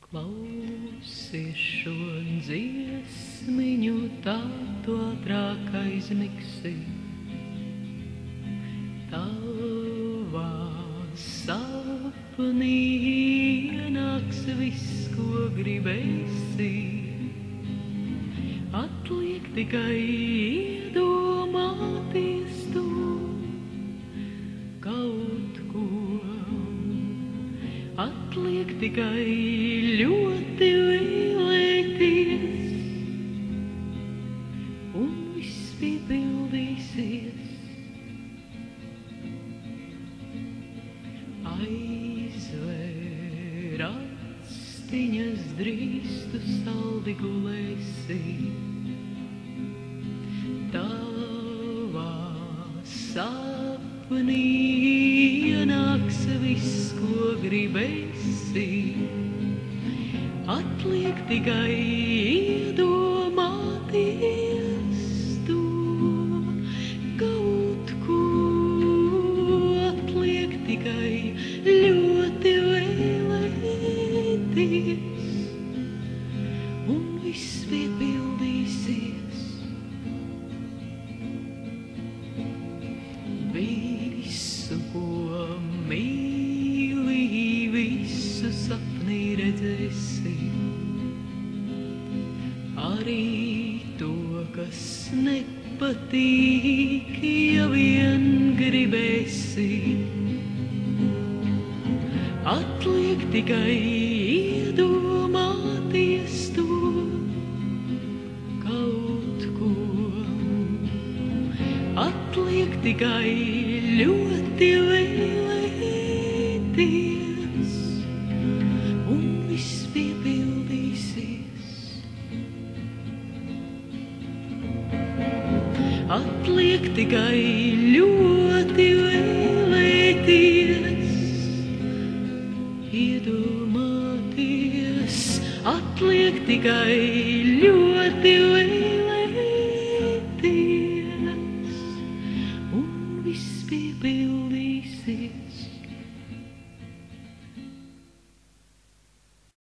Klausies šo dziesmiņu, tā tu ātrāk aizmigsi. Tavā sapnī ienāks viss, ko gribēsi. Atliek tikai iedomāties to kaut ko. Atliek tikai ļoti vēlēties, un viss piepildīsies. Aizvēr astiņas, drīz tu saldi gulēsi. Tavā sapnī ienāks viss, ko gribēsi. Atliek tikai iedomāties to kaut ko. Atliek tikai ļoti vēlēties, un viss piepildīsies. Visu, ko mīli, visu sapnī redzēsi. Arī to, kas nepatīk, ja vien gribēsi. Atliek tikai iedomāties to kaut ko. Atliek tikai ļoti vēlēties, un viss piepildīsies. Atliek tikai ļoti vēlēties, iedomāties. Atliek tikai ļoti vēlēties.